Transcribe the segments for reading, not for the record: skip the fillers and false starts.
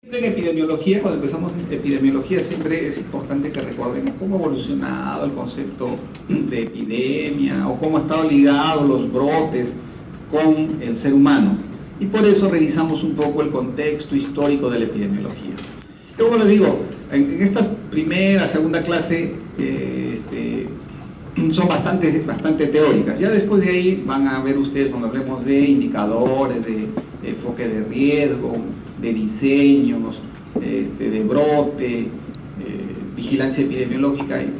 En epidemiología, cuando empezamos en epidemiología, siempre es importante que recordemos cómo ha evolucionado el concepto de epidemia o cómo han estado ligados los brotes con el ser humano. Y por eso revisamos un poco el contexto histórico de la epidemiología. Yo, como les digo, en estas primera, segunda clase son bastante teóricas. Ya después de ahí van a ver ustedes cuando hablemos de indicadores, de enfoque de riesgo, de diseños, de brote, vigilancia epidemiológica, y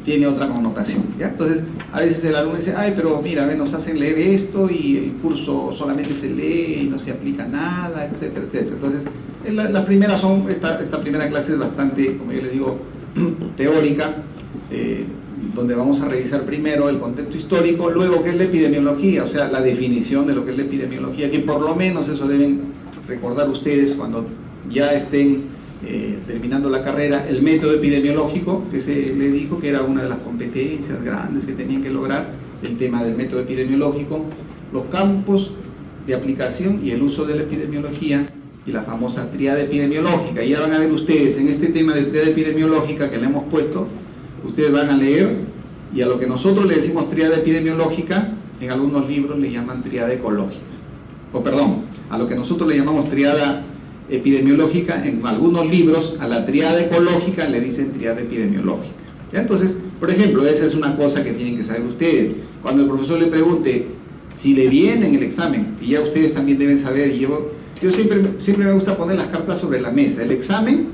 tiene otra connotación, ¿ya? Entonces, a veces el alumno dice, ay, pero mira, nos hacen leer esto y el curso solamente se lee y no se aplica nada, etcétera, etcétera. Entonces, las primeras son, esta primera clase es bastante, como yo les digo, teórica, donde vamos a revisar primero el contexto histórico, luego qué es la epidemiología, o sea, la definición de lo que es la epidemiología, que por lo menos eso deben recordar ustedes cuando ya estén terminando la carrera, el método epidemiológico, que se les dijo que era una de las competencias grandes que tenían que lograr, el tema del método epidemiológico, los campos de aplicación y el uso de la epidemiología y la famosa tríada epidemiológica. Y ya van a ver ustedes en este tema de tríada epidemiológica que le hemos puesto, ustedes van a leer, y a lo que nosotros le decimos tríada epidemiológica, en algunos libros le llaman tríada ecológica. O perdón, a lo que nosotros le llamamos tríada epidemiológica, en algunos libros a la tríada ecológica le dicen tríada epidemiológica. ¿Ya? Entonces, por ejemplo, esa es una cosa que tienen que saber ustedes. Cuando el profesor le pregunte si le viene en el examen, y ya ustedes también deben saber, y yo siempre me gusta poner las cartas sobre la mesa. El examen,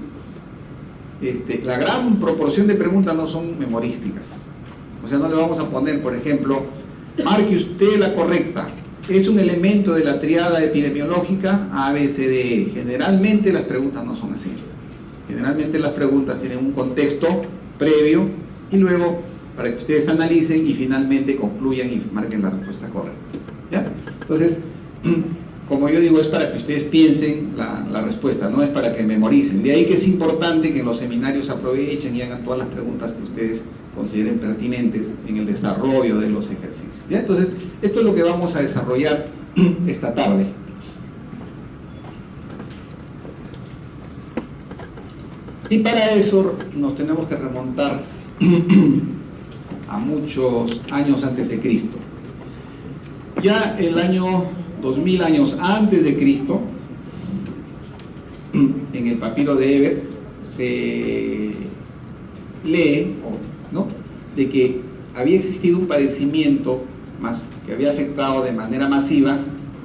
la gran proporción de preguntas no son memorísticas. O sea, no le vamos a poner, por ejemplo, marque usted la correcta. Es un elemento de la triada epidemiológica A, B, C, D, E. Generalmente las preguntas no son así. Generalmente las preguntas tienen un contexto previo y luego para que ustedes analicen y finalmente concluyan y marquen la respuesta correcta. ¿Ya? Entonces, como yo digo, es para que ustedes piensen la respuesta, no es para que memoricen. De ahí que es importante que en los seminarios aprovechen y hagan todas las preguntas que ustedes consideren pertinentes en el desarrollo de los ejercicios. ¿Ya? Entonces, esto es lo que vamos a desarrollar esta tarde. Y para eso nos tenemos que remontar a muchos años antes de Cristo. Ya el año 2000 años antes de Cristo, en el papiro de Ebers, se lee, ¿no?, de que había existido un padecimiento que había afectado de manera masiva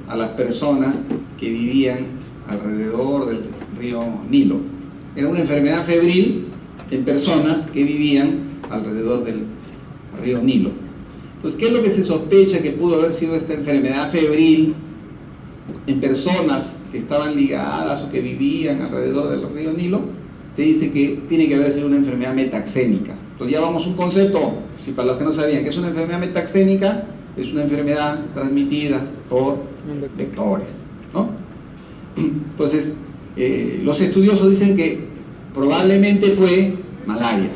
a las personas que vivían alrededor del río Nilo. Era una enfermedad febril en personas que vivían alrededor del río Nilo. Entonces, ¿qué es lo que se sospecha que pudo haber sido esta enfermedad febril en personas que estaban ligadas o que vivían alrededor del río Nilo? Se dice que tiene que haber sido una enfermedad metaxémica. Entonces ya vamos a un concepto, si para los que no sabían, que es una enfermedad metaxémica, es una enfermedad transmitida por vectores, ¿no? Entonces, los estudiosos dicen que probablemente fue malaria,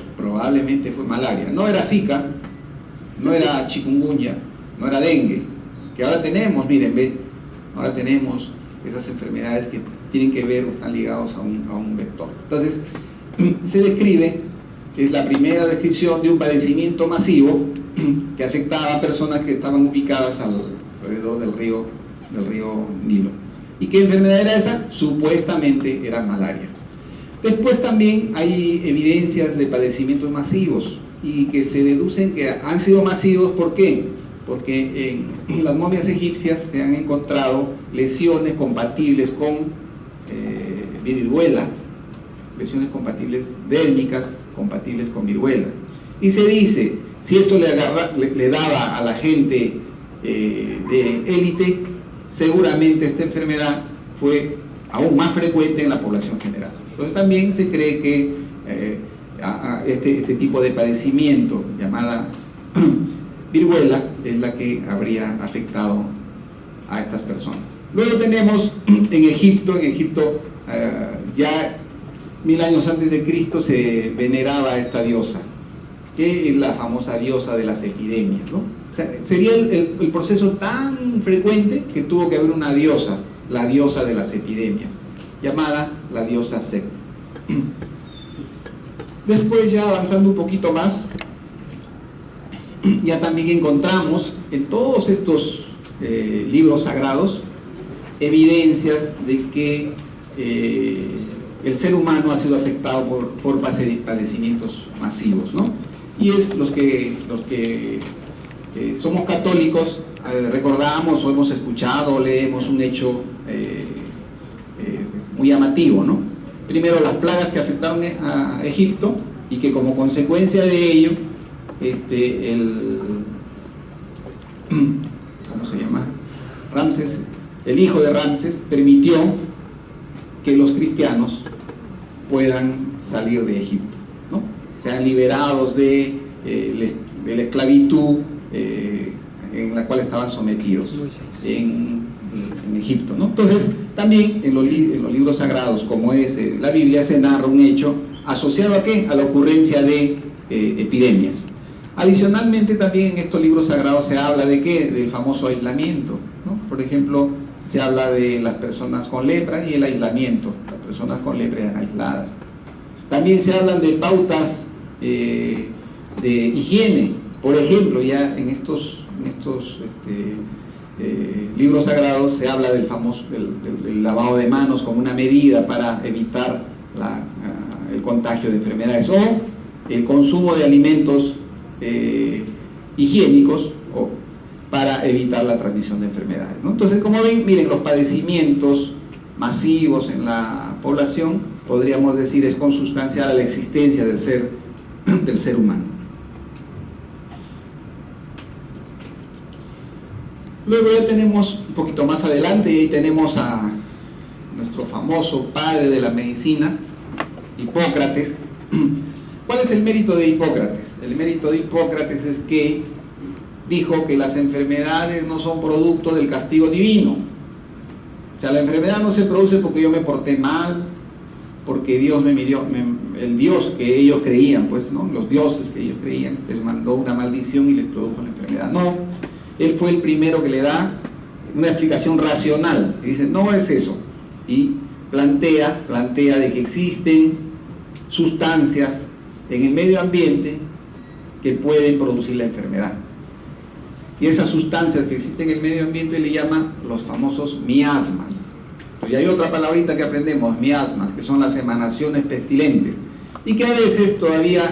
no era Zika, no era chikungunya, no era dengue, que ahora tenemos, miren, ven, ahora tenemos esas enfermedades que tienen que ver o están ligados a un vector. Entonces, se describe, es la primera descripción de un padecimiento masivo que afectaba a personas que estaban ubicadas alrededor del río Nilo. ¿Y qué enfermedad era esa? Supuestamente era malaria. Después también hay evidencias de padecimientos masivos y que se deducen que han sido masivos. ¿Por qué? Porque en las momias egipcias se han encontrado lesiones compatibles con viruela, lesiones compatibles dérmicas, compatibles con viruela. Y se dice, si esto le daba a la gente de élite, seguramente esta enfermedad fue aún más frecuente en la población general. Entonces también se cree que este tipo de padecimiento, llamada viruela, es la que habría afectado a estas personas. Luego tenemos en Egipto, ya 1000 años antes de Cristo se veneraba a esta diosa, que es la famosa diosa de las epidemias, ¿no? O sea, sería el proceso tan frecuente que tuvo que haber una diosa, la diosa de las epidemias. llamada la diosa Set. Después, ya avanzando un poquito más, ya también encontramos en todos estos libros sagrados evidencias de que el ser humano ha sido afectado por padecimientos masivos, ¿no? Y es los que somos católicos, recordamos o hemos escuchado o leemos un hecho muy llamativo, ¿no? Primero, las plagas que afectaron a Egipto, y que como consecuencia de ello, ¿cómo se llama? Ramsés, el hijo de Ramsés, permitió que los cristianos puedan salir de Egipto, ¿no? Sean liberados de la esclavitud en la cual estaban sometidos en Egipto, ¿no? Entonces, también en los libros sagrados, como es la Biblia, se narra un hecho asociado ¿a qué? A la ocurrencia de epidemias. Adicionalmente, también en estos libros sagrados se habla de ¿qué? Del famoso aislamiento, ¿no? Por ejemplo, se habla de las personas con lepra y el aislamiento. Las personas con lepra eran aisladas. También se hablan de pautas de higiene. Por ejemplo, ya en estos libros sagrados se habla del famoso del lavado de manos como una medida para evitar el contagio de enfermedades, o el consumo de alimentos higiénicos o para evitar la transmisión de enfermedades, ¿no? Entonces, como ven, miren, los padecimientos masivos en la población, podríamos decir, es consustancial a la existencia del ser humano. Luego ya tenemos un poquito más adelante, y ahí tenemos a nuestro famoso padre de la medicina, Hipócrates. ¿Cuál es el mérito de Hipócrates? El mérito de Hipócrates es que dijo que las enfermedades no son producto del castigo divino. O sea, la enfermedad no se produce porque yo me porté mal, porque Dios el Dios que ellos creían, pues, ¿no? Los dioses que ellos creían, les mandó una maldición y les produjo la enfermedad. No, él fue el primero que le da una explicación racional, que dice, no es eso, y plantea de que existen sustancias en el medio ambiente que pueden producir la enfermedad. Y esas sustancias que existen en el medio ambiente le llaman los famosos miasmas. Y hay otra palabrita que aprendemos, miasmas, que son las emanaciones pestilentes, y que a veces todavía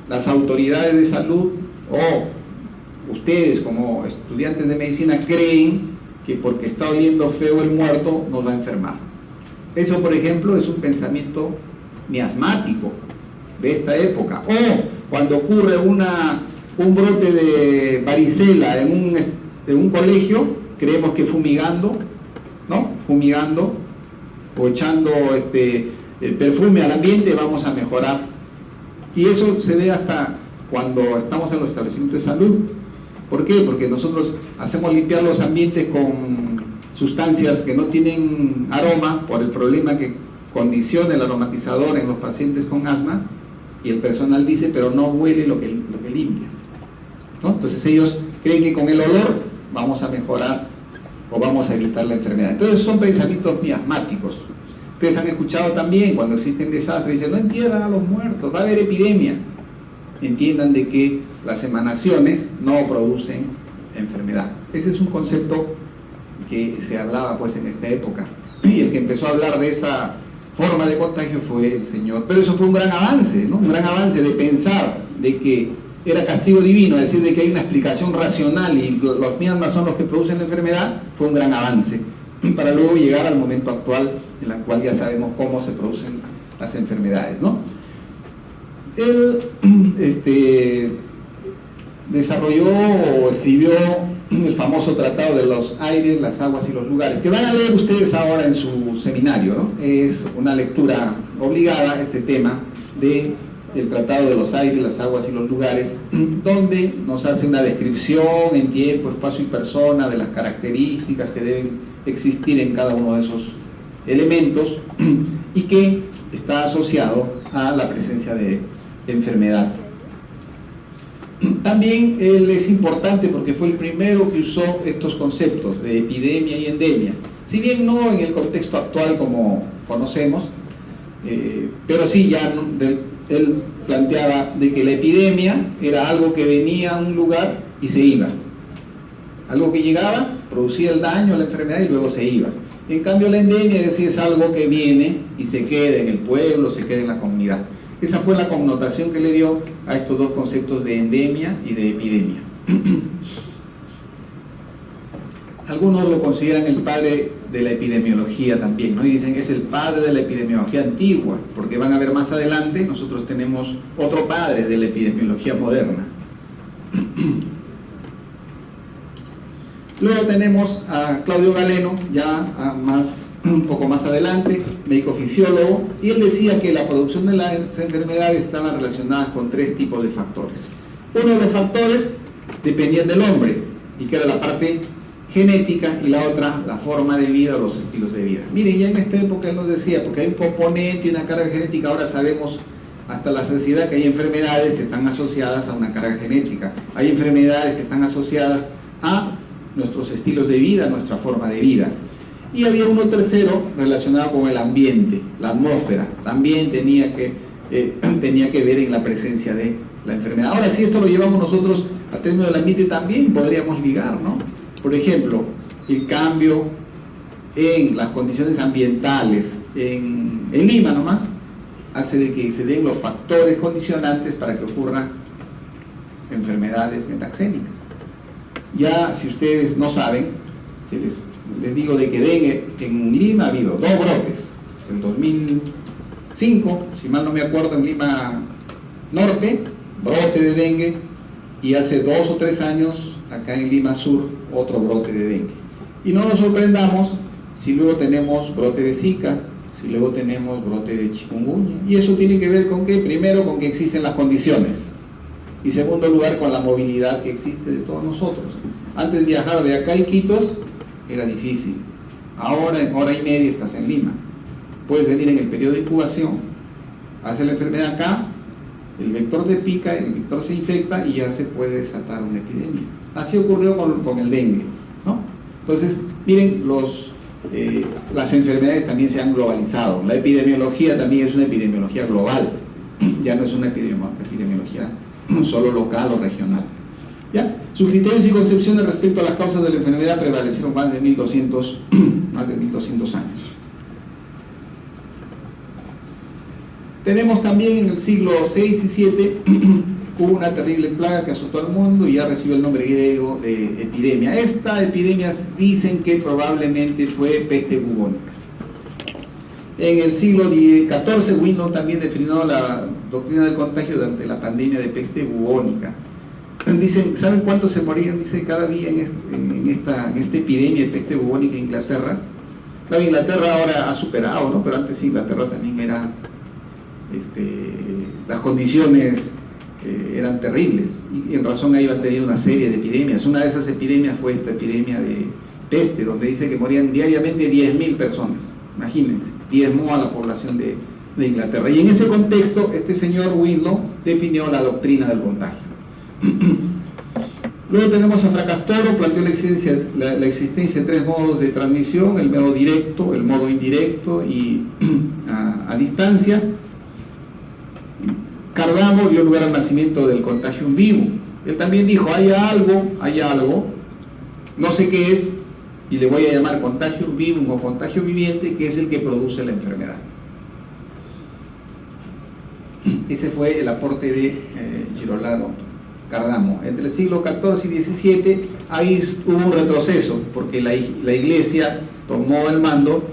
las autoridades de salud o ustedes como estudiantes de medicina creen que porque está oliendo feo el muerto nos va a enfermar. Eso, por ejemplo, es un pensamiento miasmático de esta época. O cuando ocurre un brote de varicela en un colegio, creemos que fumigando, ¿no? Fumigando o echando perfume al ambiente vamos a mejorar. Y eso se ve hasta cuando estamos en los establecimientos de salud. ¿Por qué? Porque nosotros hacemos limpiar los ambientes con sustancias que no tienen aroma por el problema que condiciona el aromatizador en los pacientes con asma, y el personal dice, pero no huele lo que limpias, ¿no? Entonces ellos creen que con el olor vamos a mejorar o vamos a evitar la enfermedad. Entonces son pensamientos miasmáticos. Ustedes han escuchado también cuando existen desastres, dicen, no entierran a los muertos, va a haber epidemia. Entiendan de que las emanaciones no producen enfermedad. Ese es un concepto que se hablaba pues en esta época, y el que empezó a hablar de esa forma de contagio fue el Señor. Pero eso fue un gran avance, ¿no? Un gran avance de pensar de que era castigo divino, es decir, de que hay una explicación racional y los miasmas son los que producen la enfermedad. Fue un gran avance para luego llegar al momento actual en el cual ya sabemos cómo se producen las enfermedades, ¿no? Él desarrolló o escribió el famoso tratado de los aires, las aguas y los lugares, que van a leer ustedes ahora en su seminario, ¿no? Es una lectura obligada, este tema del tratado de los aires, las aguas y los lugares, donde nos hace una descripción en tiempo, espacio y persona de las características que deben existir en cada uno de esos elementos, y que está asociado a la presencia de enfermedad. También él es importante porque fue el primero que usó estos conceptos de epidemia y endemia. Si bien no en el contexto actual como conocemos, pero sí ya él planteaba de que la epidemia era algo que venía a un lugar y se iba. Algo que llegaba, producía el daño, la enfermedad y luego se iba. En cambio la endemia es algo que viene y se queda en el pueblo, se queda en la comunidad. Esa fue la connotación que le dio a estos dos conceptos de endemia y de epidemia. Algunos lo consideran el padre de la epidemiología también, ¿no? Y dicen que es el padre de la epidemiología antigua, porque van a ver más adelante, nosotros tenemos otro padre de la epidemiología moderna. Luego tenemos a Claudio Galeno, un poco más adelante, médico fisiólogo, y él decía que la producción de las enfermedades estaba relacionada con tres tipos de factores. Uno de los factores dependía del hombre, y que era la parte genética, y la otra, la forma de vida o los estilos de vida. Miren, ya en esta época él nos decía, porque hay un componente y una carga genética, ahora sabemos hasta la saciedad que hay enfermedades que están asociadas a una carga genética, hay enfermedades que están asociadas a nuestros estilos de vida, nuestra forma de vida. Y había uno tercero relacionado con el ambiente, la atmósfera, también tenía que ver en la presencia de la enfermedad. Ahora, si esto lo llevamos nosotros a término del ambiente, también podríamos ligar, ¿no? Por ejemplo, el cambio en las condiciones ambientales, en Lima nomás, hace de que se den los factores condicionantes para que ocurran enfermedades metaxénicas. Ya, si ustedes no saben, les digo de que dengue en Lima ha habido 2 brotes. En 2005, si mal no me acuerdo, en Lima Norte, brote de dengue, y hace 2 o 3 años, acá en Lima Sur, otro brote de dengue. Y no nos sorprendamos si luego tenemos brote de Zika, si luego tenemos brote de chikungunya. Y eso tiene que ver con que, primero, con que existen las condiciones. Y segundo lugar, con la movilidad que existe de todos nosotros. Antes viajar de acá a Iquitos era difícil. Ahora en hora y media estás en Lima. Puedes venir en el periodo de incubación, hace la enfermedad acá, el vector te pica, el vector se infecta y ya se puede desatar una epidemia. Así ocurrió con el dengue, ¿no? Entonces, miren, las enfermedades también se han globalizado. La epidemiología también es una epidemiología global. Ya no es una epidemiología solo local o regional. ¿Ya? Sus criterios y concepciones respecto a las causas de la enfermedad prevalecieron más de 1200 años. Tenemos también en el siglo VI y VII hubo una terrible plaga que azotó al mundo y ya recibió el nombre griego de epidemia. Esta epidemia dicen que probablemente fue peste bubónica. En el siglo XIV, Winlow también definió la doctrina del contagio durante la pandemia de peste bubónica. Dicen, ¿saben cuántos se morían? Dice, cada día en esta epidemia de peste bubónica en Inglaterra. Claro, Inglaterra ahora ha superado, ¿no? Pero antes Inglaterra también era, las condiciones eran terribles. Y en razón ahí iba a tener una serie de epidemias. Una de esas epidemias fue esta epidemia de peste, donde dice que morían diariamente 10.000 personas. Imagínense, diezmó a la población de Inglaterra. Y en ese contexto, este señor Winlow definió la doctrina del contagio. Luego tenemos a Fracastoro, planteó la existencia de 3 modos de transmisión: el modo directo, el modo indirecto y a distancia. Cardamo dio lugar al nacimiento del contagium vivo. Él también dijo, hay algo, no sé qué es, y le voy a llamar contagium vivum o contagio viviente, que es el que produce la enfermedad. Ese fue el aporte de Girolamo Cardamo. Entre el siglo XIV y XVII ahí hubo un retroceso, porque la Iglesia tomó el mando,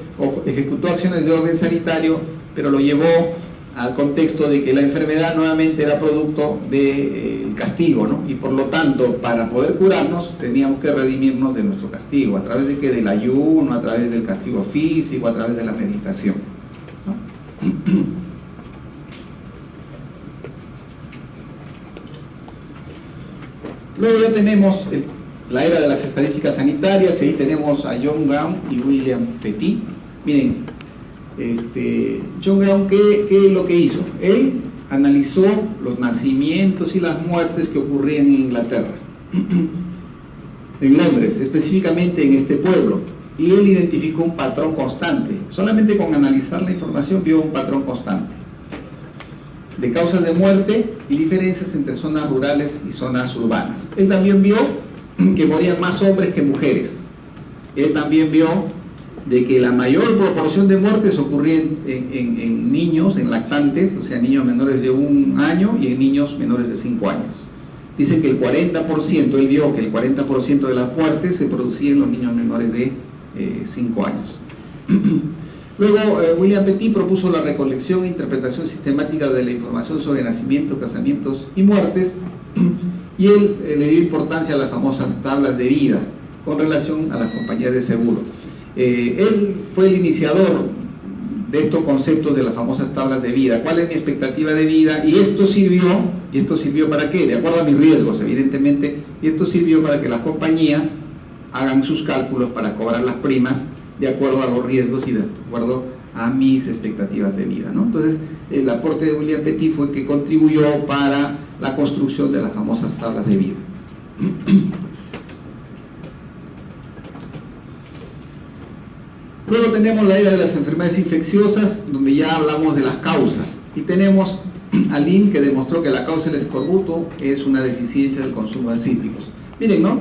ejecutó acciones de orden sanitario, pero lo llevó al contexto de que la enfermedad nuevamente era producto del castigo, ¿no? Y por lo tanto, para poder curarnos, teníamos que redimirnos de nuestro castigo. ¿A través de qué? Del ayuno, a través del castigo físico, a través de la meditación, ¿no? Luego ya tenemos la era de las estadísticas sanitarias, y ahí tenemos a John Brown y William Petit. Miren, John Brown, ¿qué es lo que hizo? Él analizó los nacimientos y las muertes que ocurrían en Inglaterra, en Londres, específicamente en este pueblo, y él identificó un patrón constante. Solamente con analizar la información vio un patrón constante de causas de muerte y diferencias entre zonas rurales y zonas urbanas. Él también vio que morían más hombres que mujeres. Él también vio de que la mayor proporción de muertes ocurría en niños, en lactantes, o sea, niños menores de 1 año y en niños menores de 5 años. Dice que el 40%, él vio que el 40% de las muertes se producían en los niños menores de 5 años. Luego, William Petit propuso la recolección e interpretación sistemática de la información sobre nacimientos, casamientos y muertes, y él le dio importancia a las famosas tablas de vida con relación a las compañías de seguro. Él fue el iniciador de estos conceptos de las famosas tablas de vida. ¿Cuál es mi expectativa de vida? Y esto sirvió ¿para qué? De acuerdo a mis riesgos, evidentemente, y esto sirvió para que las compañías hagan sus cálculos para cobrar las primas de acuerdo a los riesgos y de acuerdo a mis expectativas de vida, ¿no? Entonces, el aporte de William Petit fue el que contribuyó para la construcción de las famosas tablas de vida. Luego tenemos la era de las enfermedades infecciosas, donde ya hablamos de las causas. Y tenemos a Lin, que demostró que la causa del escorbuto es una deficiencia del consumo de cítricos. Miren, ¿no?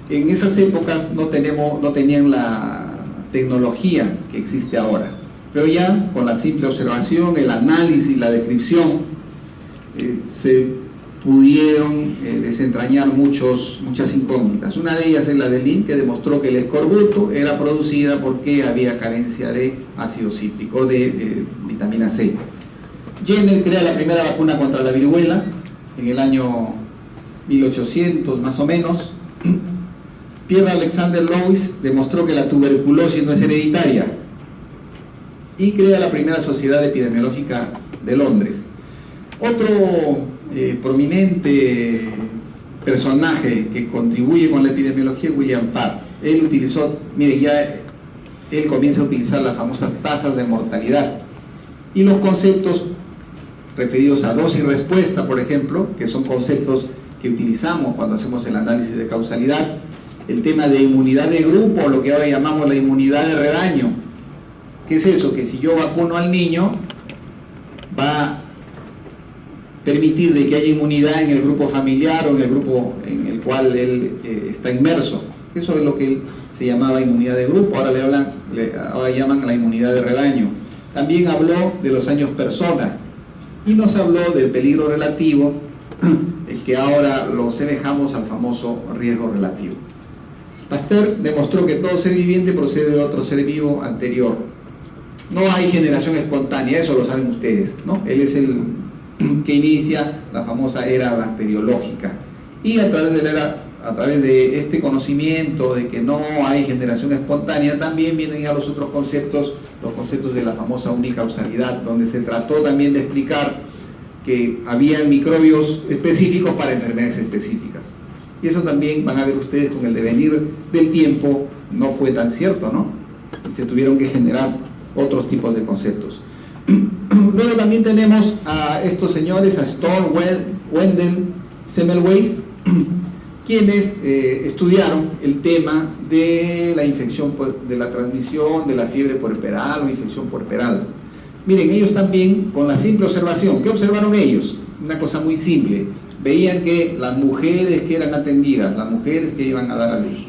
En esas épocas no tenían la tecnología que existe ahora, pero ya con la simple observación, el análisis, la descripción, se pudieron desentrañar muchas incógnitas. Una de ellas es la de Lin, que demostró que el escorbuto era producida porque había carencia de ácido cítrico, de vitamina C. Jenner crea la primera vacuna contra la viruela en el año 1800 más o menos. Pierre Alexander Louis demostró que la tuberculosis no es hereditaria y crea la primera sociedad epidemiológica de Londres. Otro prominente personaje que contribuye con la epidemiología es William Farr. Él comienza a utilizar las famosas tasas de mortalidad y los conceptos referidos a dosis y respuesta, por ejemplo, que son conceptos que utilizamos cuando hacemos el análisis de causalidad. El tema de inmunidad de grupo, lo que ahora llamamos la inmunidad de rebaño. ¿Qué es eso? Que si yo vacuno al niño, va a permitir de que haya inmunidad en el grupo familiar o en el grupo en el cual él está inmerso. Eso es lo que se llamaba inmunidad de grupo, ahora llaman la inmunidad de rebaño. También habló de los años persona y nos habló del peligro relativo, el que ahora lo semejamos al famoso riesgo relativo. Pasteur demostró que todo ser viviente procede de otro ser vivo anterior. No hay generación espontánea, eso lo saben ustedes, ¿no? Él es el que inicia la famosa era bacteriológica. Y a través de este conocimiento de que no hay generación espontánea, también vienen ya los otros conceptos, los conceptos de la famosa unicausalidad, donde se trató también de explicar que había microbios específicos para enfermedades específicas. Y eso también van a ver ustedes con el devenir del tiempo, no fue tan cierto, ¿no? Y se tuvieron que generar otros tipos de conceptos. Luego también tenemos a estos señores, a Storr, Wendell, Semmelweis, quienes estudiaron el tema de la infección, de la transmisión de la fiebre puerperal o infección puerperal. Miren, ellos también, con la simple observación, ¿qué observaron ellos? Una cosa muy simple. Veían que las mujeres que eran atendidas, las mujeres que iban a dar a luz,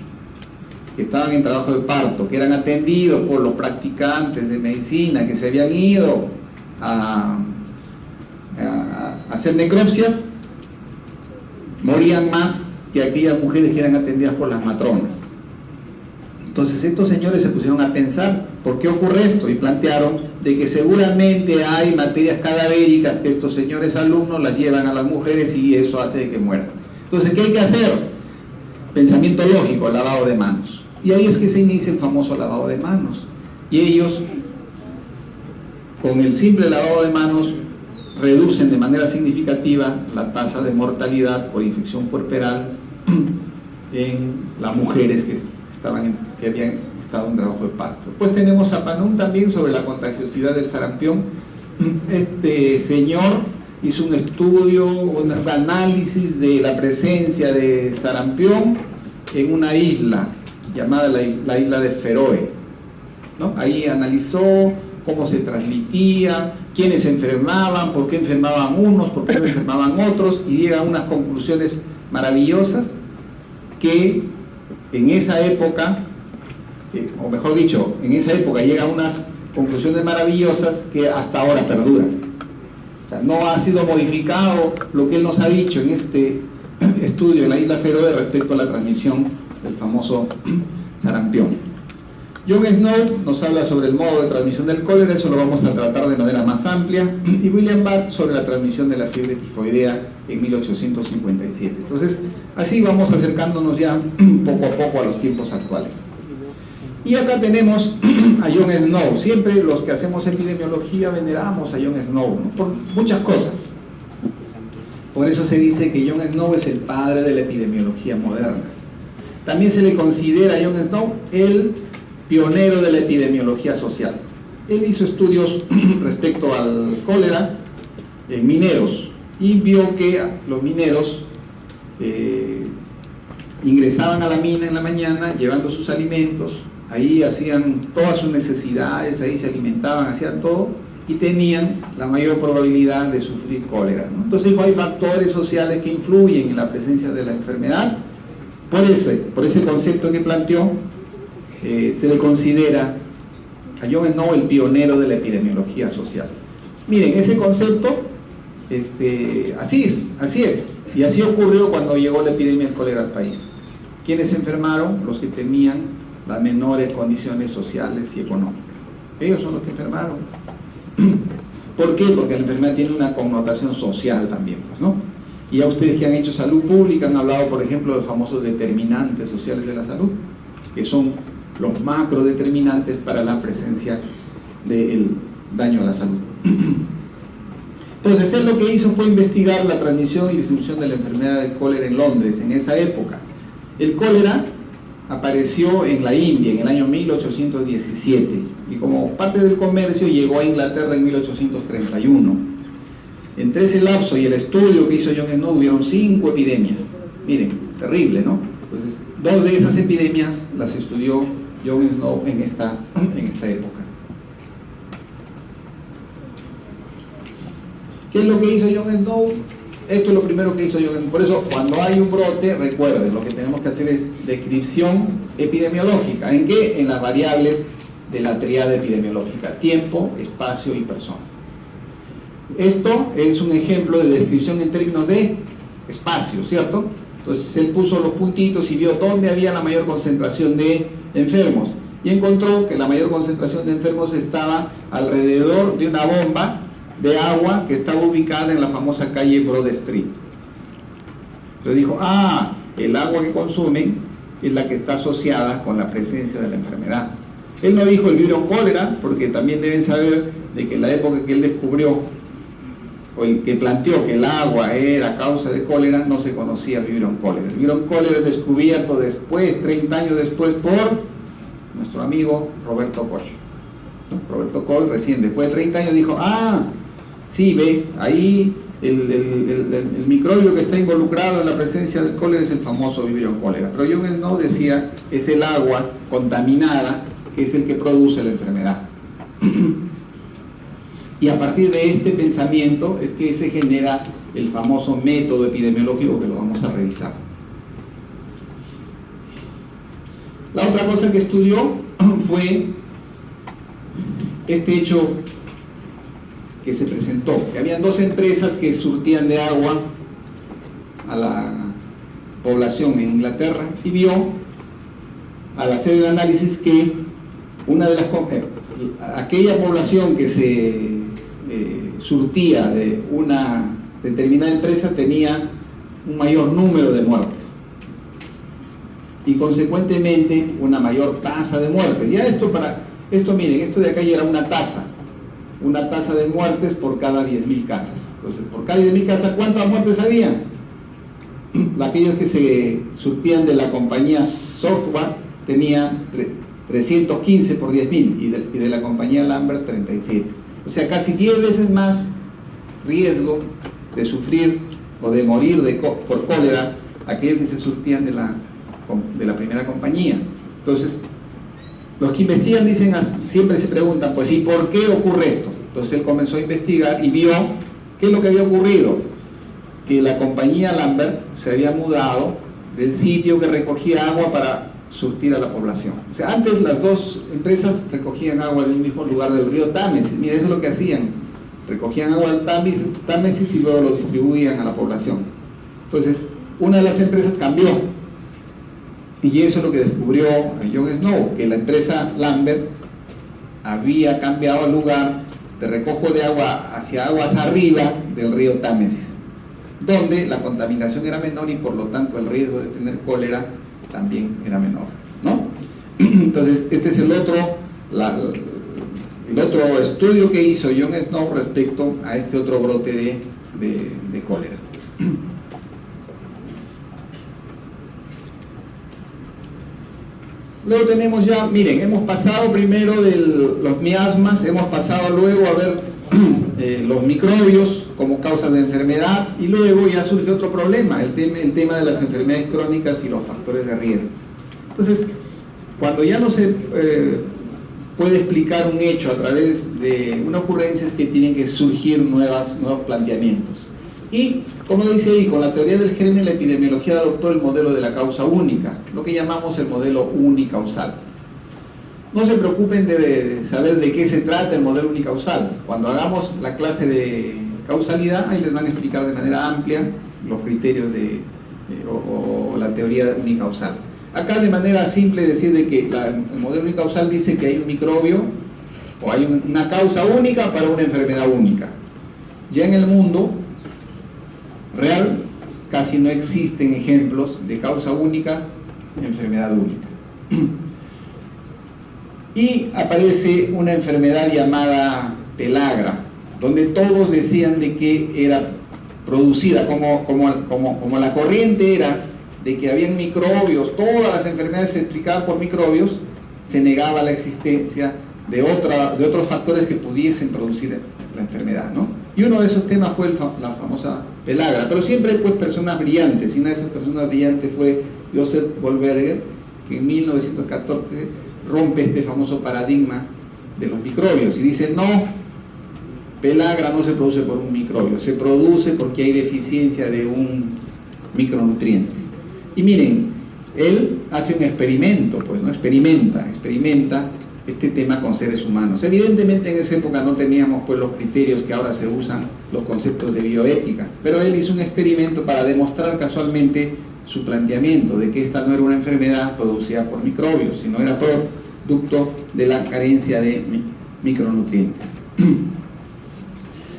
que estaban en trabajo de parto, que eran atendidos por los practicantes de medicina, que se habían ido a hacer necropsias, morían más que aquellas mujeres que eran atendidas por las matronas. Entonces estos señores se pusieron a pensar, ¿por qué ocurre esto? Y plantearon de que seguramente hay materias cadavéricas que estos señores alumnos las llevan a las mujeres y eso hace que mueran. Entonces, ¿qué hay que hacer? Pensamiento lógico, lavado de manos. Y ahí es que se inicia el famoso lavado de manos. Y ellos, con el simple lavado de manos, reducen de manera significativa la tasa de mortalidad por infección puerperal en las mujeres que habían estado en trabajo de parto. Pues tenemos a Panum también sobre la contagiosidad del sarampión. Este señor hizo un estudio, un análisis de la presencia de sarampión en una isla llamada la isla de Feroe. ¿no? Ahí analizó cómo se transmitía, quiénes enfermaban, por qué enfermaban unos, por qué no enfermaban otros, y llega a unas conclusiones maravillosas que en esa época, o mejor dicho, en esa época llega a unas conclusiones maravillosas que hasta ahora perduran. O sea, no ha sido modificado lo que él nos ha dicho en este estudio en la isla Feroe respecto a la transmisión del famoso sarampión. John Snow nos habla sobre el modo de transmisión del cólera, eso lo vamos a tratar de manera más amplia, y William Bath sobre la transmisión de la fiebre tifoidea en 1857. Entonces, así vamos acercándonos ya poco a poco a los tiempos actuales. Y acá tenemos a John Snow. Siempre los que hacemos epidemiología veneramos a John Snow, ¿no? Por muchas cosas. Por eso se dice que John Snow es el padre de la epidemiología moderna. También se le considera a John Snow el pionero de la epidemiología social. Él hizo estudios respecto al cólera en mineros y vio que los mineros ingresaban a la mina en la mañana llevando sus alimentos, ahí hacían todas sus necesidades, ahí se alimentaban, hacían todo y tenían la mayor probabilidad de sufrir cólera, ¿no? Entonces hay factores sociales que influyen en la presencia de la enfermedad. Por ese concepto que planteó, se le considera a John Snow el pionero de la epidemiología social. Miren, ese concepto, así es, y así ocurrió cuando llegó la epidemia del cólera al país. ¿Quiénes se enfermaron? Los que tenían las menores condiciones sociales y económicas. Ellos son los que enfermaron. ¿Por qué? Porque la enfermedad tiene una connotación social también, pues, ¿no? Y ya ustedes que han hecho salud pública han hablado, por ejemplo, de los famosos determinantes sociales de la salud, que son los macrodeterminantes para la presencia del daño a la salud. Entonces, él lo que hizo fue investigar la transmisión y distribución de la enfermedad del cólera en Londres en esa época. El cólera apareció en la India en el año 1817 y como parte del comercio llegó a Inglaterra en 1831. Entre ese lapso y el estudio que hizo John Snow hubieron 5 epidemias. Miren, terrible, ¿no? Entonces, 2 de esas epidemias las estudió John Snow en esta época. ¿Qué es lo que hizo John Snow? Esto es lo primero que hizo John Snow. Por eso, cuando hay un brote, recuerden, lo que tenemos que hacer es descripción epidemiológica. ¿En qué? En las variables de la tríada epidemiológica: tiempo, espacio y persona. Esto es un ejemplo de descripción en términos de espacio, ¿cierto? Entonces él puso los puntitos y vio dónde había la mayor concentración de enfermos y encontró que la mayor concentración de enfermos estaba alrededor de una bomba de agua que estaba ubicada en la famosa calle Broad Street. Entonces dijo, el agua que consumen es la que está asociada con la presencia de la enfermedad. Él no dijo el vibrio cólera, porque también deben saber de que en la época que él descubrió o el que planteó que el agua era causa de cólera, no se conocía el vibrio cólera. El vibrio cólera es descubierto después, 30 años después, por nuestro amigo Roberto Koch. Roberto Koch recién, después de 30 años, dijo, sí, ve, ahí el microbio que está involucrado en la presencia del cólera es el famoso vibrio cólera. Pero John Snow decía, es el agua contaminada que es el que produce la enfermedad. Y a partir de este pensamiento es que se genera el famoso método epidemiológico que lo vamos a revisar. La otra cosa que estudió fue este hecho que se presentó, que habían 2 empresas que surtían de agua a la población en Inglaterra y vio, al hacer el análisis, que una de las aquella población que se surtía de una determinada empresa tenía un mayor número de muertes y consecuentemente una mayor tasa de muertes. Ya miren, esto de acá ya era una tasa de muertes por cada 10.000 casas. Entonces, por cada 10.000 casas, ¿cuántas muertes había? Aquellos que se surtían de la compañía Software tenían 315 por 10.000 y de la compañía Lambert 37. O sea, casi 10 veces más riesgo de sufrir o de morir por cólera aquellos que se surtían de la primera compañía. Entonces, Los que investigan dicen, siempre se preguntan, pues, ¿y por qué ocurre esto? Entonces él comenzó a investigar y vio qué es lo que había ocurrido. Que la compañía Lambert se había mudado del sitio que recogía agua para surtir a la población. O sea, antes las dos empresas recogían agua del mismo lugar del río Támesis. Mira, eso es lo que hacían. Recogían agua del Támesis y luego lo distribuían a la población. Entonces, una de las empresas cambió. Y eso es lo que descubrió John Snow, que la empresa Lambert había cambiado el lugar de recojo de agua hacia aguas arriba del río Támesis, donde la contaminación era menor y por lo tanto el riesgo de tener cólera también era menor, ¿no? Entonces, este es el otro estudio que hizo John Snow respecto a este otro brote de cólera. Luego tenemos ya, miren, hemos pasado primero de los miasmas, hemos pasado luego a ver los microbios como causas de enfermedad, y luego ya surge otro problema, el tema de las enfermedades crónicas y los factores de riesgo. Entonces, cuando ya no se puede explicar un hecho a través de una ocurrencia, es que tienen que surgir nuevos planteamientos. Y, como dice ahí, con la teoría del germen, la epidemiología adoptó el modelo de la causa única, lo que llamamos el modelo unicausal. No se preocupen de saber de qué se trata el modelo unicausal. Cuando hagamos la clase de causalidad, ahí les van a explicar de manera amplia los criterios o la teoría unicausal. Acá, de manera simple, decir de que el modelo unicausal dice que hay un microbio o hay una causa única para una enfermedad única. Ya en el mundo real casi no existen ejemplos de causa única, enfermedad única. Y aparece una enfermedad llamada pelagra, donde todos decían de que era producida, como la corriente era de que habían microbios, todas las enfermedades se explicaban por microbios, se negaba la existencia de otros factores que pudiesen producir la enfermedad, ¿no? Y uno de esos temas fue la famosa pelagra, pero siempre hay pues personas brillantes, y una de esas personas brillantes fue Joseph Goldberger, que en 1914 rompe este famoso paradigma de los microbios y dice, no, pelagra no se produce por un microbio, se produce porque hay deficiencia de un micronutriente. Y miren, él hace un experimento, pues, ¿no? Experimenta este tema con seres humanos. Evidentemente en esa época no teníamos pues los criterios que ahora se usan, los conceptos de bioética, pero él hizo un experimento para demostrar casualmente su planteamiento de que esta no era una enfermedad producida por microbios, sino era producto de la carencia de micronutrientes.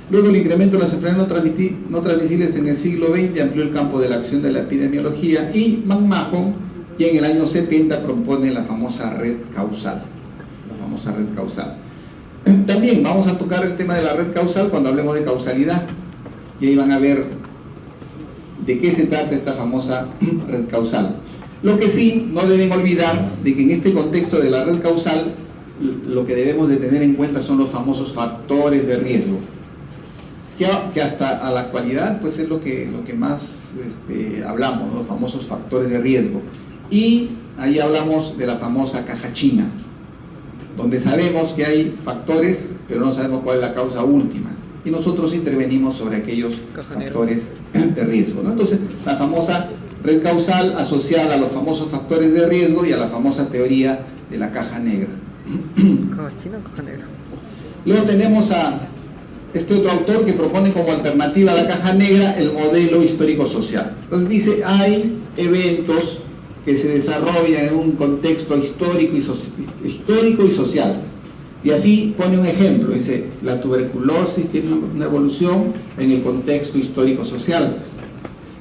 Luego el incremento de las enfermedades no transmisibles en el siglo XX amplió el campo de la acción de la epidemiología, y McMahon ya en el año 70 propone la famosa red causal. También vamos a tocar el tema de la red causal cuando hablemos de causalidad, y ahí van a ver de qué se trata esta famosa red causal. Lo que sí, no deben olvidar de que en este contexto de la red causal, lo que debemos de tener en cuenta son los famosos factores de riesgo, que hasta a la actualidad pues es lo que más hablamos, ¿no? Los famosos factores de riesgo. Y ahí hablamos de la famosa caja china, donde sabemos que hay factores, pero no sabemos cuál es la causa última. Y nosotros intervenimos sobre aquellos factores de riesgo, ¿no? Entonces, la famosa red causal asociada a los famosos factores de riesgo y a la famosa teoría de la caja negra. ¿Caja china o caja negra? Luego tenemos a este otro autor que propone como alternativa a la caja negra el modelo histórico-social. Entonces dice, hay eventos que se desarrollan en un contexto histórico y social. Y así pone un ejemplo, dice, la tuberculosis tiene una evolución en el contexto histórico-social.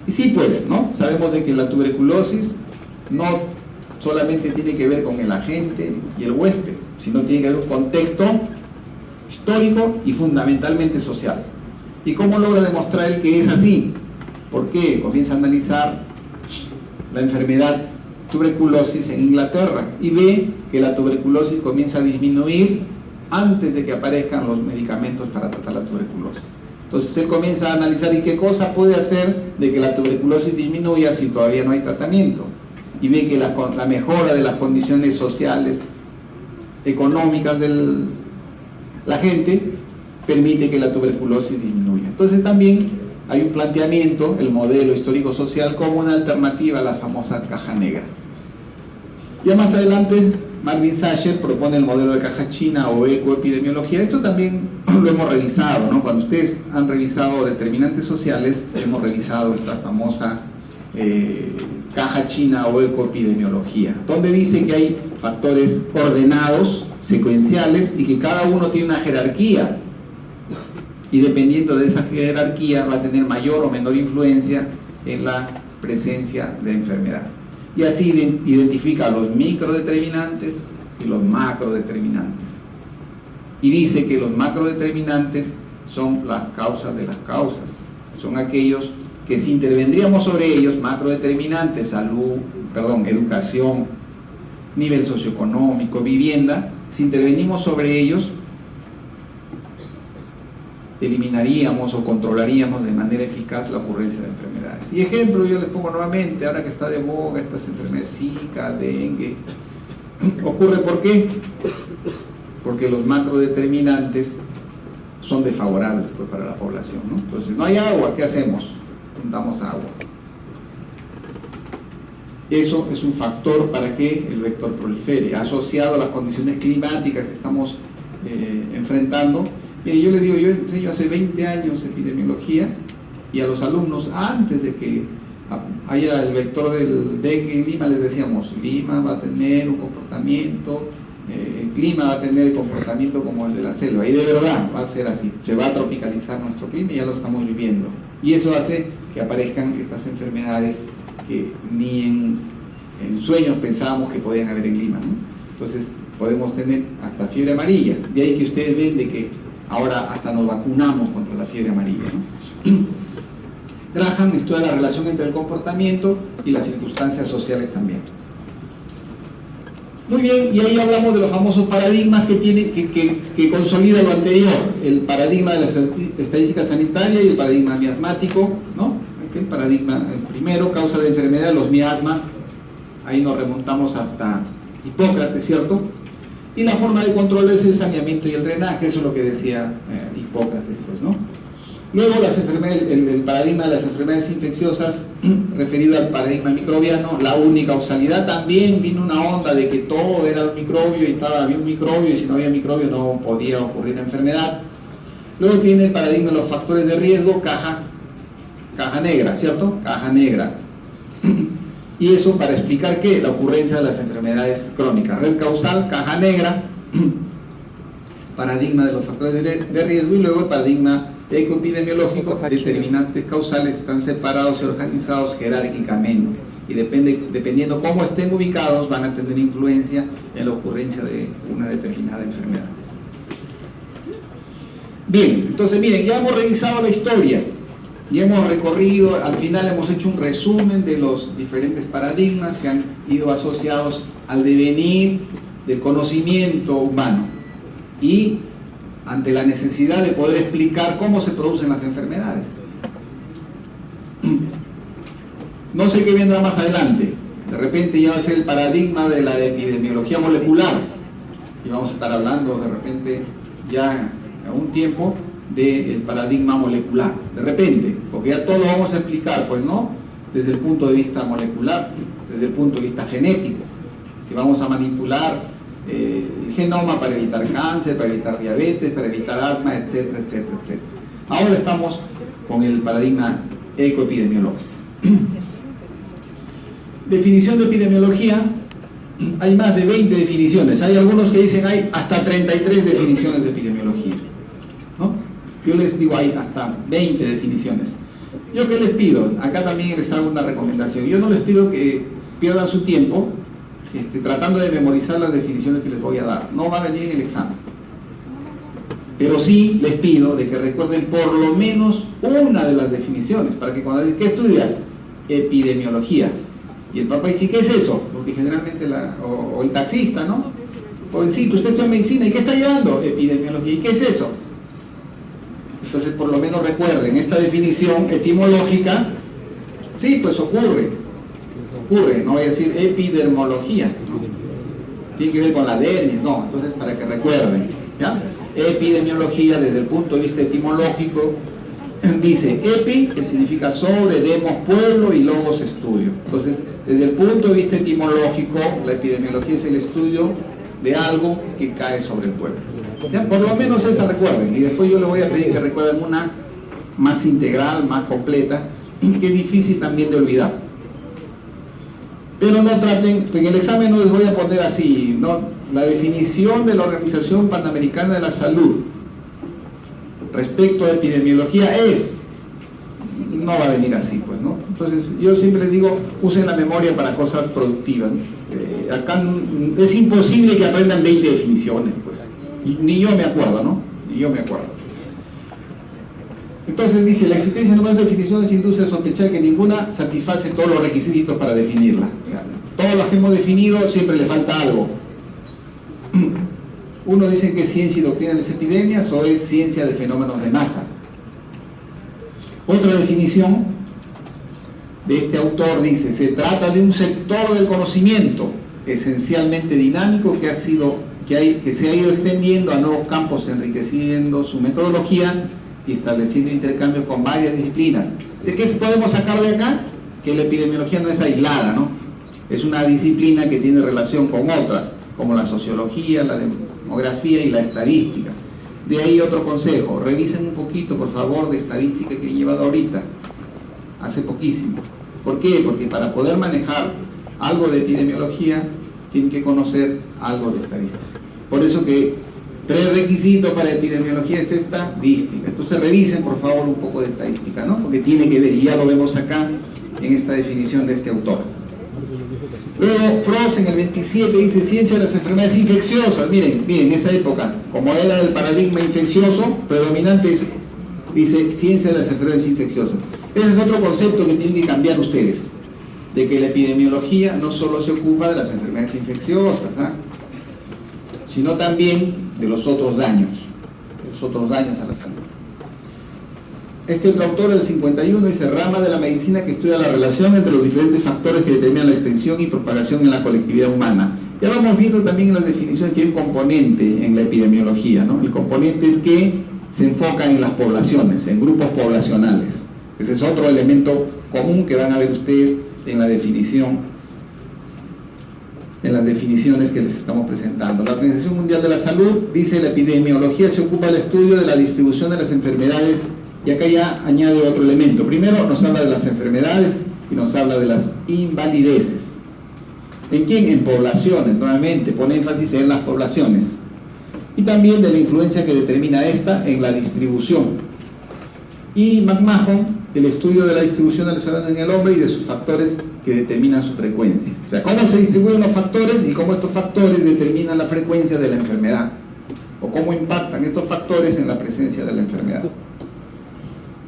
Y sí, pues, ¿no? Sabemos de que la tuberculosis no solamente tiene que ver con el agente y el huésped, sino tiene que ver un contexto histórico y fundamentalmente social. ¿Y cómo logra demostrar él que es así? Porque comienza a analizar la enfermedad tuberculosis en Inglaterra y ve que la tuberculosis comienza a disminuir antes de que aparezcan los medicamentos para tratar la tuberculosis. Entonces él comienza a analizar y qué cosa puede hacer de que la tuberculosis disminuya si todavía no hay tratamiento, y ve que la mejora de las condiciones sociales económicas de la gente, permite que la tuberculosis disminuya. Entonces también hay un planteamiento, el modelo histórico-social, como una alternativa a la famosa caja negra. Ya más adelante, Marvin Sacher propone el modelo de caja china o ecoepidemiología. Esto también lo hemos revisado, ¿no? Cuando ustedes han revisado determinantes sociales, hemos revisado esta famosa caja china o ecoepidemiología, donde dice que hay factores ordenados, secuenciales, y que cada uno tiene una jerarquía, y dependiendo de esa jerarquía va a tener mayor o menor influencia en la presencia de enfermedad. Y así identifica los microdeterminantes y los macrodeterminantes. Y dice que los macrodeterminantes son las causas de las causas. Son aquellos que si intervendríamos sobre ellos, macrodeterminantes, salud, educación, nivel socioeconómico, vivienda, si intervenimos sobre ellos, eliminaríamos o controlaríamos de manera eficaz la ocurrencia de enfermedades. Y ejemplo, yo les pongo nuevamente, ahora que está de boga estas enfermedades, Zika, dengue, ¿ocurre por qué? Porque los macrodeterminantes son desfavorables pues, para la población, ¿no? Entonces, no hay agua, ¿qué hacemos? Juntamos agua. Eso es un factor para que el vector prolifere, asociado a las condiciones climáticas que estamos enfrentando. Mire, yo les digo, yo enseño hace 20 años epidemiología, y a los alumnos, antes de que haya el vector del dengue en Lima, les decíamos, Lima va a tener un comportamiento, el clima va a tener el comportamiento como el de la selva, y de verdad va a ser así, se va a tropicalizar nuestro clima y ya lo estamos viviendo. Y eso hace que aparezcan estas enfermedades que ni en sueños pensábamos que podían haber en Lima, ¿no? Entonces podemos tener hasta fiebre amarilla, de ahí que ustedes ven de que ahora hasta nos vacunamos contra la fiebre amarilla, ¿no? Graham estudia la relación entre el comportamiento y las circunstancias sociales también. Muy bien, y ahí hablamos de los famosos paradigmas que consolida lo anterior, el paradigma de la estadística sanitaria y el paradigma miasmático, ¿no? El paradigma, el primero, causa de enfermedad, los miasmas, ahí nos remontamos hasta Hipócrates, ¿cierto? Y la forma de control es el saneamiento y el drenaje, eso es lo que decía Hipócrates, pues, ¿no? Luego el paradigma de las enfermedades infecciosas, referido al paradigma microbiano, la unicausαλidad, también vino una onda de que todo era un microbio y había un microbio, y si no había microbio no podía ocurrir la enfermedad. Luego tiene el paradigma de los factores de riesgo, caja negra, ¿cierto? Caja negra. Y eso para explicar ¿qué? La ocurrencia de las enfermedades crónicas. Red causal, caja negra, paradigma de los factores de riesgo, y luego el paradigma ecoepidemiológico, determinantes causales están separados y organizados jerárquicamente, y dependiendo cómo estén ubicados van a tener influencia en la ocurrencia de una determinada enfermedad. Bien, entonces miren, ya hemos revisado la historia, ya hemos recorrido, al final hemos hecho un resumen de los diferentes paradigmas que han ido asociados al devenir del conocimiento humano y ante la necesidad de poder explicar cómo se producen las enfermedades. No sé qué vendrá más adelante, de repente ya va a ser el paradigma de la epidemiología molecular, y vamos a estar hablando de repente ya a un tiempo del paradigma molecular, de repente, porque ya todo lo vamos a explicar, pues no, desde el punto de vista molecular, desde el punto de vista genético, que vamos a manipular el genoma para evitar cáncer, para evitar diabetes, para evitar asma, etcétera, etcétera, etcétera. Ahora estamos con el paradigma ecoepidemiológico. Definición de epidemiología, hay más de 20 definiciones, hay algunos que dicen hay hasta 33 definiciones de epidemiología, ¿no? Yo les digo hay hasta 20 definiciones. ¿Yo qué les pido? Acá también les hago una recomendación. Yo no les pido que pierdan su tiempo tratando de memorizar las definiciones que les voy a dar. No va a venir en el examen. Pero sí les pido de que recuerden por lo menos una de las definiciones, para que cuando dicen, ¿qué estudias? Epidemiología. Y el papá dice, ¿qué es eso? Porque generalmente, o el taxista, ¿no? Jovencito, usted estudia medicina, ¿y qué está llevando? Epidemiología. ¿Y qué es eso? Entonces, por lo menos recuerden, esta definición etimológica, sí, pues ocurre, no voy a decir epidermología, ¿no? tiene que ver con la dermis, no, entonces para que recuerden, ¿ya? Epidemiología desde el punto de vista etimológico, dice epi, que significa sobre, demos, pueblo, y logos, estudio. Entonces, desde el punto de vista etimológico, la epidemiología es el estudio de algo que cae sobre el pueblo. ¿Ya? Por lo menos esa recuerden, y después yo les voy a pedir que recuerden una más integral, más completa, que es difícil también de olvidar. Pero no traten, en el examen no les voy a poner así, ¿no? La definición de la Organización Panamericana de la Salud respecto a epidemiología no va a venir así, pues, ¿no? Entonces, yo siempre les digo, usen la memoria para cosas productivas, ¿no? Acá es imposible que aprendan 20 definiciones, pues. Ni yo me acuerdo, ¿no? Ni yo me acuerdo. Entonces dice, la existencia de nuevas definiciones induce a sospechar que ninguna satisface todos los requisitos para definirla. O sea, todas las que hemos definido siempre le falta algo. Uno dice que es ciencia y doctrina de las epidemias, o es ciencia de fenómenos de masa. Otra definición de este autor dice, se trata de un sector del conocimiento esencialmente dinámico que se ha ido extendiendo a nuevos campos, enriqueciendo su metodología y estableciendo intercambios con varias disciplinas. ¿De qué podemos sacar de acá? Que la epidemiología no es aislada, ¿no? Es una disciplina que tiene relación con otras, como la sociología, la demografía y la estadística. De ahí otro consejo, revisen un poquito, por favor, de estadística que he llevado ahorita, hace poquísimo. ¿Por qué? Porque para poder manejar algo de epidemiología, tienen que conocer algo de estadística. Por eso que prerequisito para epidemiología es estadística. Entonces revisen, por favor, un poco de estadística, ¿no? Porque tiene que ver, y ya lo vemos acá en esta definición de este autor. Luego, Frost en el 27 dice ciencia de las enfermedades infecciosas. Miren, en esa época, como era el paradigma infeccioso predominante, dice ciencia de las enfermedades infecciosas. Ese es otro concepto que tienen que cambiar ustedes, de que la epidemiología no solo se ocupa de las enfermedades infecciosas, sino también de los otros daños a la salud. Este otro autor, el 51, dice rama de la medicina que estudia la relación entre los diferentes factores que determinan la extensión y propagación en la colectividad humana. Ya vamos viendo también en las definiciones que hay un componente en la epidemiología, ¿no? El componente es que se enfoca en las poblaciones, en grupos poblacionales. Ese es otro elemento común que van a ver ustedes en la definición, en las definiciones que les estamos presentando. La Organización Mundial de la Salud dice la epidemiología se ocupa del estudio de la distribución de las enfermedades, y acá ya añade otro elemento. Primero nos habla de las enfermedades y nos habla de las invalideces. ¿En quién? En poblaciones, nuevamente, pone énfasis en las poblaciones. Y también de la influencia que determina esta en la distribución. Y McMahon, el estudio de la distribución de las enfermedades en el hombre y de sus factores que determinan su frecuencia. O sea, cómo se distribuyen los factores y cómo estos factores determinan la frecuencia de la enfermedad. O cómo impactan estos factores en la presencia de la enfermedad.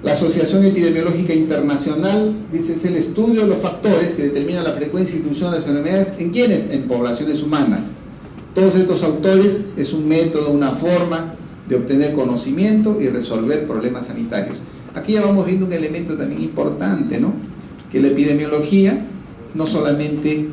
La Asociación Epidemiológica Internacional dice es el estudio de los factores que determinan la frecuencia y distribución de las enfermedades. ¿En quiénes? En poblaciones humanas. Todos estos autores es un método, una forma de obtener conocimiento y resolver problemas sanitarios. Aquí ya vamos viendo un elemento también importante, ¿no? Que la epidemiología no solamente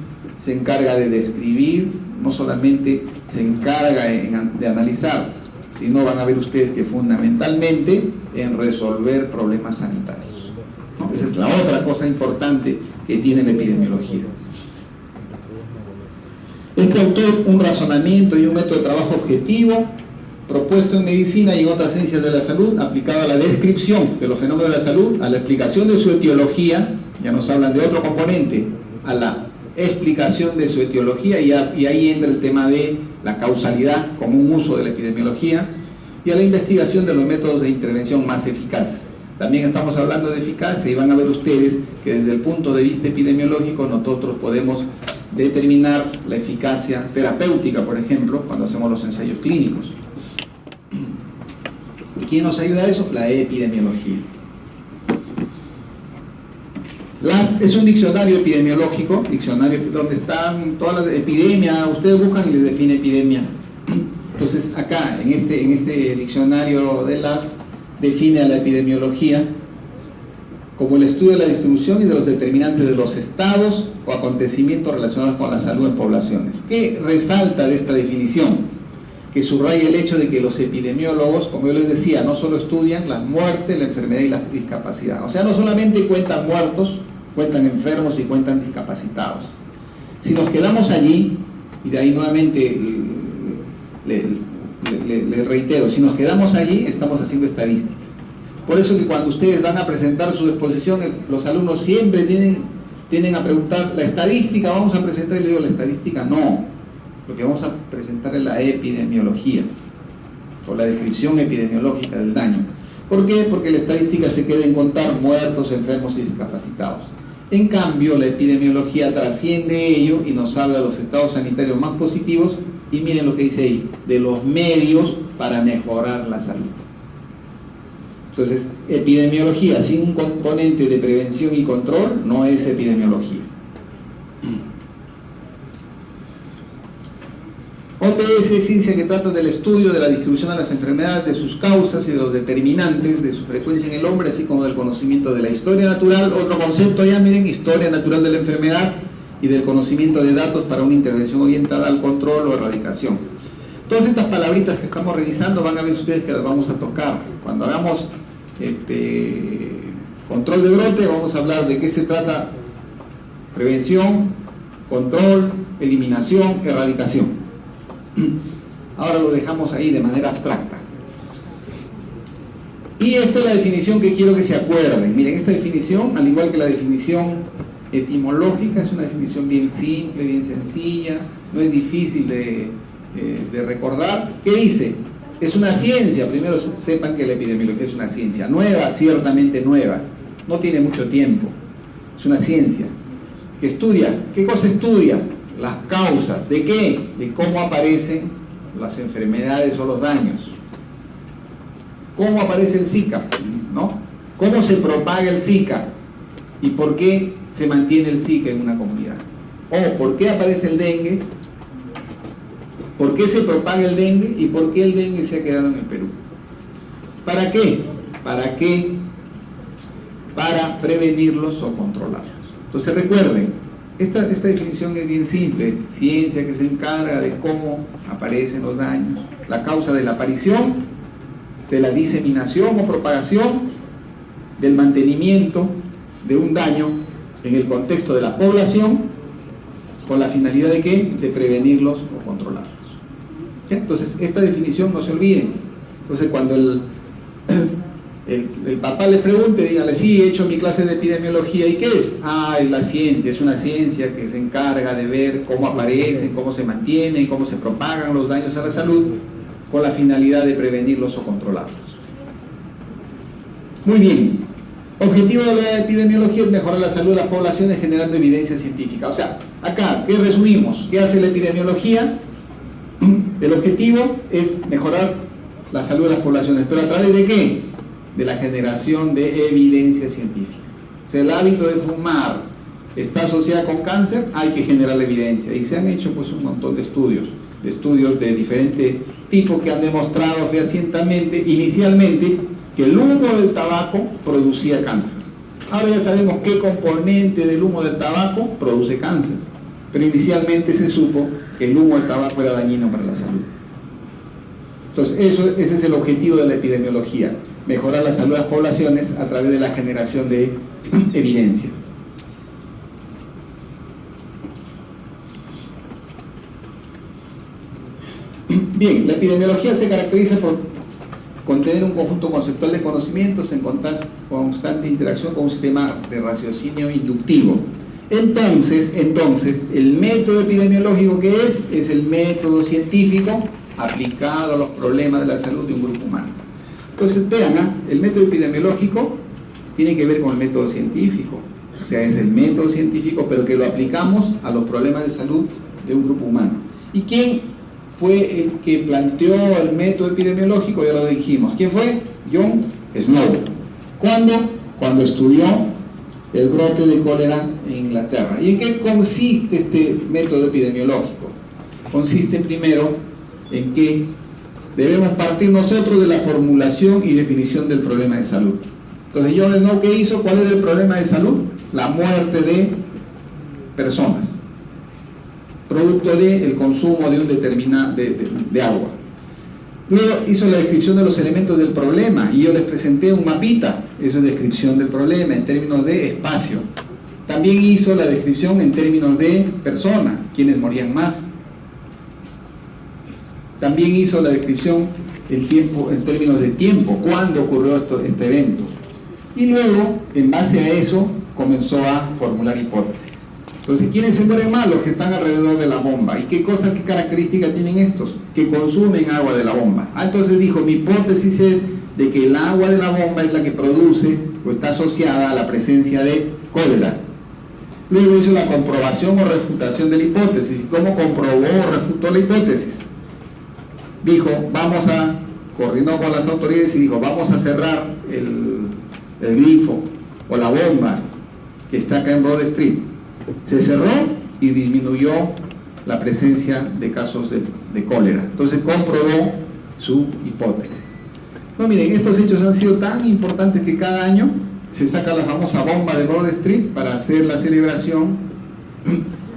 se encarga de describir, no solamente se encarga de analizar, sino van a ver ustedes que fundamentalmente en resolver problemas sanitarios, ¿no? Esa es la otra cosa importante que tiene la epidemiología. Este autor, un razonamiento y un método de trabajo objetivo propuesto en medicina y en otras ciencias de la salud, aplicado a la descripción de los fenómenos de la salud, a la explicación de su etiología, ya nos hablan de otro componente, a la explicación de su etiología, y ahí entra el tema de la causalidad como un uso de la epidemiología, y a la investigación de los métodos de intervención más eficaces. También estamos hablando de eficacia y van a ver ustedes que desde el punto de vista epidemiológico nosotros podemos determinar la eficacia terapéutica, por ejemplo, cuando hacemos los ensayos clínicos. ¿Y quién nos ayuda a eso? La epidemiología. Es un diccionario epidemiológico, diccionario donde están todas las epidemias, ustedes buscan y les define epidemias. Entonces acá, en este diccionario de define a la epidemiología como el estudio de la distribución y de los determinantes de los estados o acontecimientos relacionados con la salud en poblaciones. ¿Qué resalta de esta definición? Que subraya el hecho de que los epidemiólogos, como yo les decía, no solo estudian la muerte, la enfermedad y la discapacidad. O sea, no solamente cuentan muertos, cuentan enfermos y cuentan discapacitados. Si nos quedamos allí, y de ahí nuevamente le reitero, si nos quedamos allí, estamos haciendo estadística. Por eso que cuando ustedes van a presentar su exposición, los alumnos siempre tienen a preguntar, ¿la estadística vamos a presentar? Y le digo, la estadística no. Lo que vamos a presentar es la epidemiología, o la descripción epidemiológica del daño. ¿Por qué? Porque la estadística se queda en contar muertos, enfermos y discapacitados. En cambio, la epidemiología trasciende ello y nos habla de los estados sanitarios más positivos, y miren lo que dice ahí, de los medios para mejorar la salud. Entonces, epidemiología sin un componente de prevención y control no es epidemiología. OPS es ciencia que trata del estudio de la distribución de las enfermedades, de sus causas y de los determinantes de su frecuencia en el hombre, así como del conocimiento de la historia natural. Otro concepto ya, miren, historia natural de la enfermedad y del conocimiento de datos para una intervención orientada al control o erradicación. Todas estas palabritas que estamos revisando van a ver ustedes que las vamos a tocar. Cuando hagamos control de brote, vamos a hablar de qué se trata: prevención, control, eliminación, erradicación. Ahora lo dejamos ahí de manera abstracta. Y esta es la definición que quiero que se acuerden. Miren, esta definición, al igual que la definición etimológica, es una definición bien simple, bien sencilla, no es difícil de recordar. ¿Qué dice? Es una ciencia. Primero sepan que la epidemiología es una ciencia nueva, ciertamente nueva, no tiene mucho tiempo. Es una ciencia que estudia. ¿Qué cosa estudia? Las causas. ¿De qué? De cómo aparecen las enfermedades o los daños. ¿Cómo aparece el Zika? ¿No? ¿Cómo se propaga el Zika? ¿Y por qué se mantiene el Zika en una comunidad? ¿O por qué aparece el dengue? ¿Por qué se propaga el dengue? ¿Y por qué el dengue se ha quedado en el Perú? ¿Para qué? ¿Para qué? Para prevenirlos o controlarlos. Entonces recuerden, esta definición es bien simple: ciencia que se encarga de cómo aparecen los daños, la causa de la aparición, de la diseminación o propagación, del mantenimiento de un daño en el contexto de la población, con la finalidad de ¿qué? De prevenirlos o controlarlos. ¿Sí? Entonces, esta definición no se olviden. Entonces, cuando el papá le pregunte, dígale: sí, he hecho mi clase de epidemiología. ¿Y qué es? Ah, es la ciencia, es una ciencia que se encarga de ver cómo aparecen, cómo se mantienen, cómo se propagan los daños a la salud, con la finalidad de prevenirlos o controlarlos. Muy bien. Objetivo de la epidemiología es mejorar la salud de las poblaciones generando evidencia científica. O sea, acá, ¿qué resumimos? ¿Qué hace la epidemiología? El objetivo es mejorar la salud de las poblaciones. ¿Pero a través de qué? De la generación de evidencia científica. O sea, el hábito de fumar está asociado con cáncer, hay que generar evidencia. Y se han hecho pues un montón de estudios de diferente tipo que han demostrado fehacientemente, inicialmente, que el humo del tabaco producía cáncer. Ahora ya sabemos qué componente del humo del tabaco produce cáncer, pero inicialmente se supo que el humo del tabaco era dañino para la salud. Entonces, ese es el objetivo de la epidemiología: mejorar la salud de las poblaciones a través de la generación de evidencias. Bien, la epidemiología se caracteriza por contener un conjunto conceptual de conocimientos en constante interacción con un sistema de raciocinio inductivo. Entonces, el método epidemiológico que es el método científico aplicado a los problemas de la salud de un grupo humano. Entonces, vean, el método epidemiológico tiene que ver con el método científico. O sea, es el método científico, pero que lo aplicamos a los problemas de salud de un grupo humano. ¿Y quién fue el que planteó el método epidemiológico? Ya lo dijimos. ¿Quién fue? John Snow. ¿Cuándo? Cuando estudió el brote de cólera en Inglaterra. ¿Y en qué consiste este método epidemiológico? Consiste primero en que debemos partir nosotros de la formulación y definición del problema de salud. Entonces John Snow, ¿qué hizo? ¿Cuál era el problema de salud? La muerte de personas, producto del consumo de un determinado de agua. Luego hizo la descripción de los elementos del problema y yo les presenté un mapita, eso es descripción del problema en términos de espacio. También hizo la descripción en términos de persona, quienes morían más. También hizo la descripción en términos de tiempo, cuándo ocurrió este evento. Y luego, en base a eso, comenzó a formular hipótesis. Entonces, ¿quiénes se mueren más? Los que están alrededor de la bomba. ¿Y qué características tienen estos? Que consumen agua de la bomba. Entonces dijo, mi hipótesis es de que el agua de la bomba es la que produce o está asociada a la presencia de cólera. Luego hizo la comprobación o refutación de la hipótesis. ¿Cómo comprobó o refutó la hipótesis? Dijo, coordinó con las autoridades y dijo, vamos a cerrar el grifo o la bomba que está acá en Broad Street. Se cerró y disminuyó la presencia de casos de cólera. Entonces comprobó su hipótesis. No, miren, estos hechos han sido tan importantes que cada año se saca la famosa bomba de Broad Street para hacer la celebración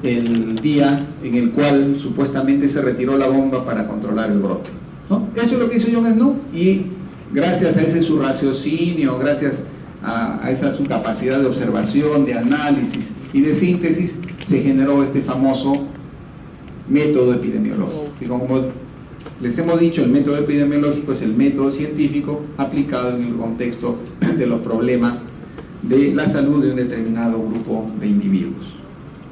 el día en el cual supuestamente se retiró la bomba para controlar el brote, ¿no? Eso es lo que hizo John Snow, y gracias a ese su raciocinio, gracias a esa su capacidad de observación, de análisis y de síntesis, se generó este famoso método epidemiológico. Y como les hemos dicho, el método epidemiológico es el método científico aplicado en el contexto de los problemas de la salud de un determinado grupo de individuos.